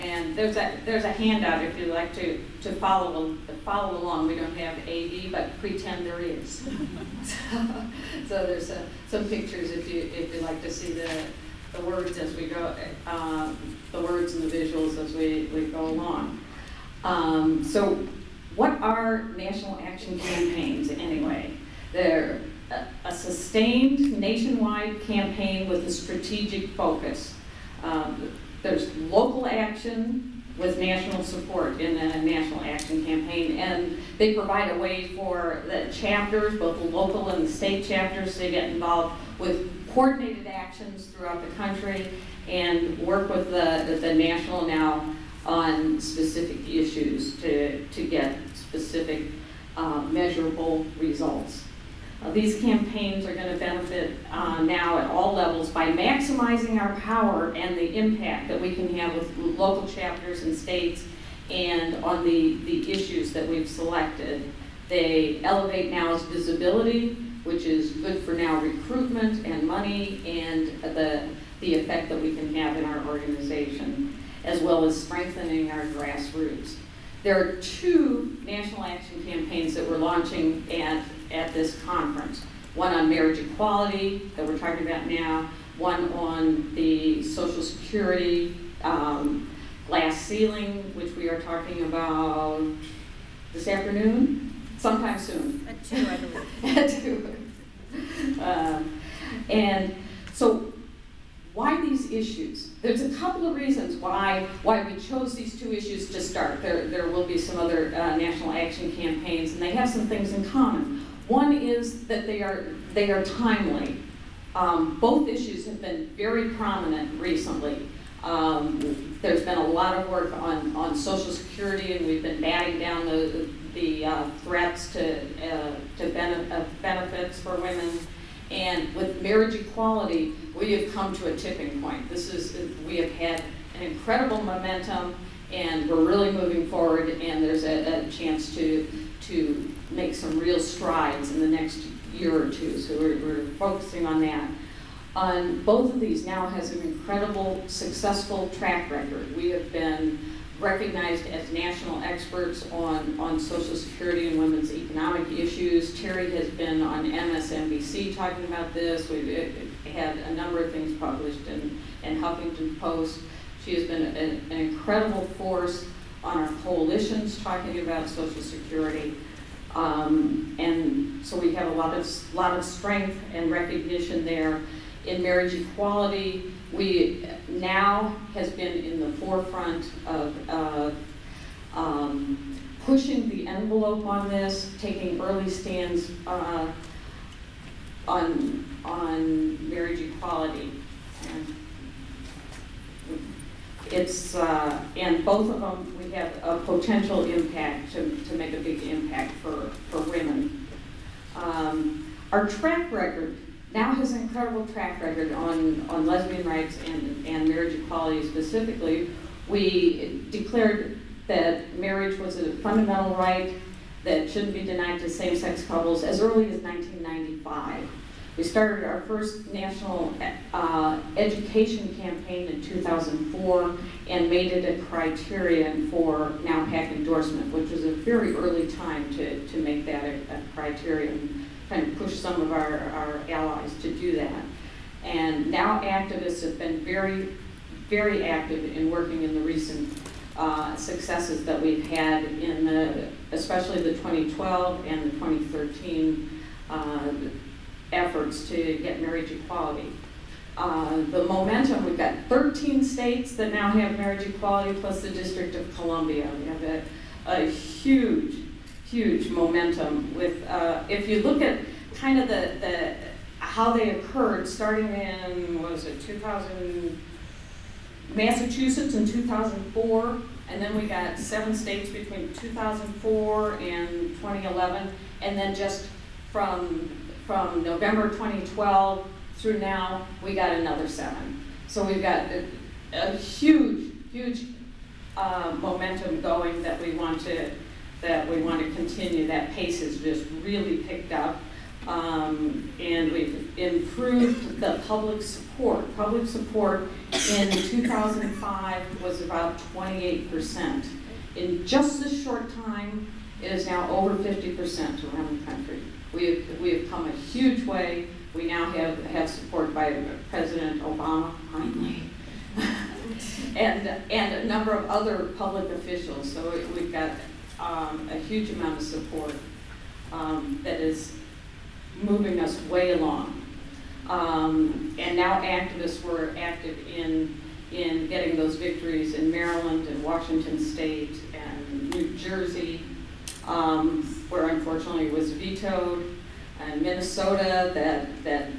And there's a handout if you'd like to follow along. We don't have AD, but pretend there is. So there's some pictures if you'd like to see the words as we go, the words and the visuals as we go along. So what are national action campaigns anyway? They're a sustained nationwide campaign with a strategic focus. There's local action with national support in a national action campaign, and they provide a way for the chapters, both the local and the state chapters, to get involved with coordinated actions throughout the country and work with the national now on specific issues to get specific measurable results. These campaigns are going to benefit now at all levels by maximizing our power and the impact that we can have with local chapters and states and on the issues that we've selected. They elevate now's visibility, which is good for now recruitment and money and the effect that we can have in our organization, as well as strengthening our grassroots. There are 2 national action campaigns that we're launching at this conference. One on marriage equality that we're talking about now, one on the Social Security glass ceiling, which we are talking about this afternoon, sometime soon. At 2, I believe. At 2. And so why these issues? There's a couple of reasons why we chose these 2 issues to start. There will be some other national action campaigns, and they have some things in common. One is that they are timely. Both issues have been very prominent recently. There's been a lot of work on Social Security, and we've been batting down the threats to benefits for women. And with marriage equality, we have come to a tipping point. We have had an incredible momentum, and we're really moving forward, and there's a chance to make some real strides in the next year or 2. So we're focusing on that. On both of these now has an incredible successful track record. We have been recognized as national experts on Social Security and women's economic issues. Terry has been on MSNBC talking about this. We've had a number of things published in Huffington Post. She has been an incredible force on our coalitions talking about Social Security. And so we have a lot of strength and recognition there. In marriage equality, we now has been in the forefront of pushing the envelope on this, taking early stands on marriage equality. And both of them, we have a potential impact to make a big impact for women. Our track record now has an incredible track record on lesbian rights and marriage equality specifically. We declared that marriage was a fundamental right that shouldn't be denied to same-sex couples as early as 1995. We started our first national education campaign in 2004 and made it a criterion for NOWPAC endorsement, which was a very early time to make that a criterion, kind of push some of our allies to do that. And now activists have been very, very active in working in the recent successes that we've had in especially the 2012 and the 2013 efforts to get marriage equality. The momentum, we've got 13 states that now have marriage equality, plus the District of Columbia. We have a huge momentum with, if you look at kind of the how they occurred, starting in, what was it, 2000, Massachusetts in 2004, and then we got 7 states between 2004 and 2011, and then just from November 2012 through now, we got another 7. So we've got a huge momentum going that we want to continue. That pace has just really picked up. And we've improved the public support. Public support in 2005 was about 28%. In just this short time, it is now over 50% around the country. We have come a huge way. We now have support by President Obama, finally, and a number of other public officials. So we've got a huge amount of support that is moving us way along. And now activists were active in getting those victories in Maryland and Washington State and New Jersey, where unfortunately it was vetoed, and Minnesota that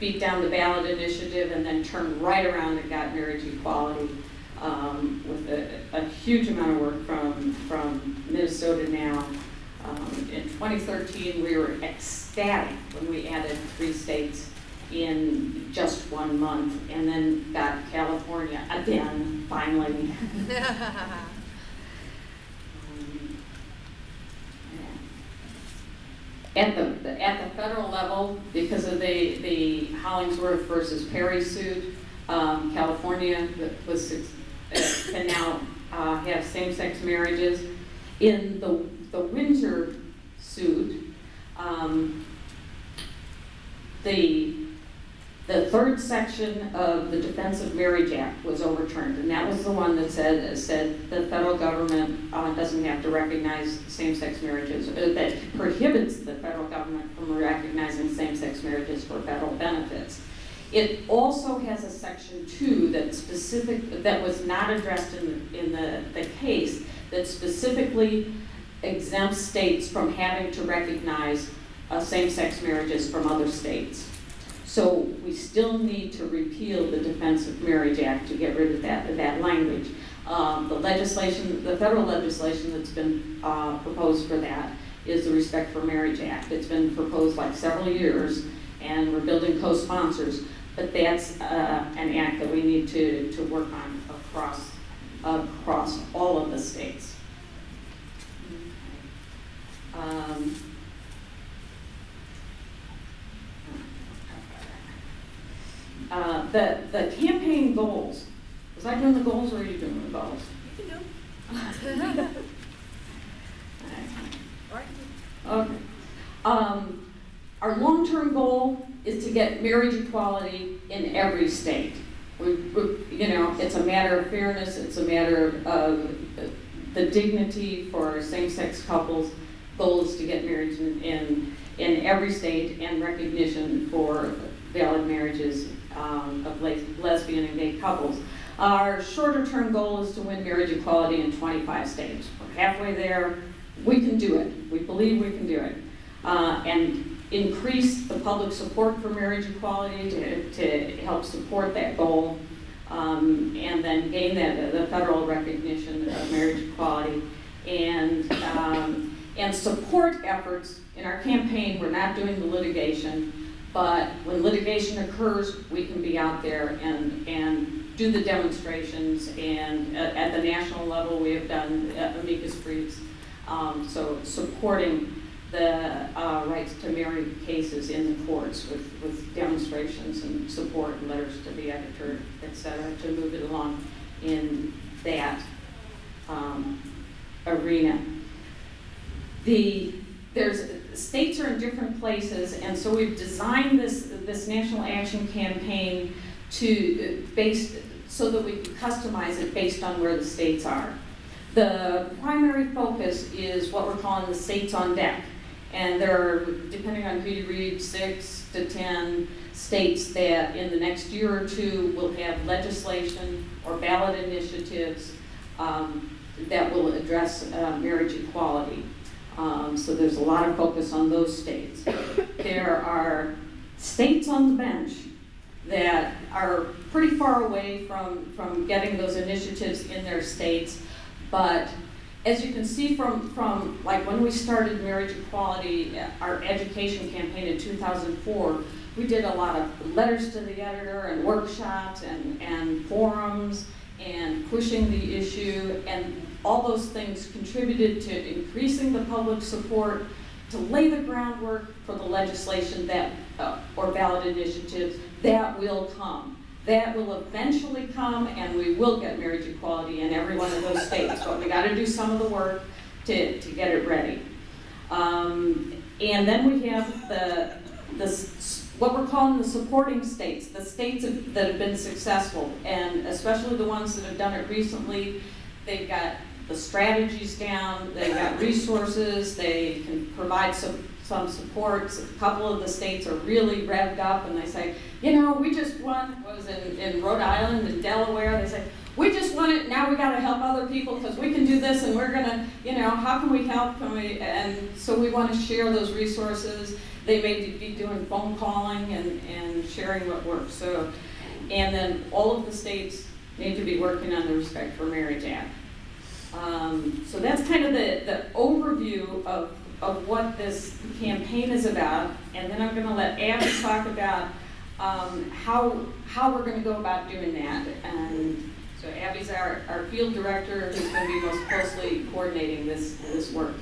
beat down the ballot initiative and then turned right around and got marriage equality, with a huge amount of work from Minnesota now. In 2013, we were ecstatic when we added 3 states in just 1 month, and then got California again, finally. At the federal level, because of the Hollingsworth versus Perry suit, California can now have same-sex marriages. In the Windsor suit, the third section of the Defense of Marriage Act was overturned, and that was the one that said the federal government doesn't have to recognize same-sex marriages, that prohibits the federal government from recognizing same-sex marriages for federal benefits. It also has a section 2 that was not addressed in the case, that specifically exempts states from having to recognize same-sex marriages from other states. So we still need to repeal the Defense of Marriage Act to get rid of that language. The federal legislation that's been proposed for that is the Respect for Marriage Act. It's been proposed like several years, and we're building co-sponsors, but that's an act that we need to work on across all of the states. The campaign goals. Was I doing the goals, or are you doing the goals? You can do them. Okay. Our long-term goal is to get marriage equality in every state. It's a matter of fairness. It's a matter of the dignity for same-sex couples. Goal is to get marriage in every state, and recognition for valid marriages of lesbian and gay couples. Our shorter-term goal is to win marriage equality in 25 states. We're halfway there. We can do it. We believe we can do it. And increase the public support for marriage equality to help support that goal, and then gain the federal recognition of marriage equality, and support efforts in our campaign. We're not doing the litigation, but when litigation occurs, we can be out there and do the demonstrations, and at the national level we have done amicus briefs, so supporting the rights to marry cases in the courts with demonstrations and support and letters to the editor, et cetera, to move it along in that arena. States are in different places, and so we've designed this national action campaign so that we can customize it based on where the states are. The primary focus is what we're calling the states on deck, and there are, depending on who you read, 6 to 10 states that in the next year or two will have legislation or ballot initiatives that will address marriage equality. So there's a lot of focus on those states. There are states on the bench that are pretty far away from getting those initiatives in their states, but as you can see from like when we started marriage equality, our education campaign in 2004, we did a lot of letters to the editor and workshops and forums and pushing the issue, and all those things contributed to increasing the public support, to lay the groundwork for the legislation that, or ballot initiatives that will come. That will eventually come, and we will get marriage equality in every one of those states, but we got to do some of the work to get it ready. And then we have what we're calling the supporting states, the states that have been successful, and especially the ones that have done it recently. They've got the strategies down, they've got resources, they can provide some supports. A couple of the states are really revved up, and they say, you know, we just won, what was it, in Rhode Island and Delaware, they say, we just want it, now we got to help other people because we can do this, and we're going to, you know, how can we help? And so we want to share those resources. They may be doing phone calling and sharing what works. So, and then all of the states need to be working on the Respect for Marriage Act. So that's kind of the overview of what this campaign is about. And then I'm going to let Abby talk about how we're going to go about doing that. And so Abby's our field director who's going to be most closely coordinating this work.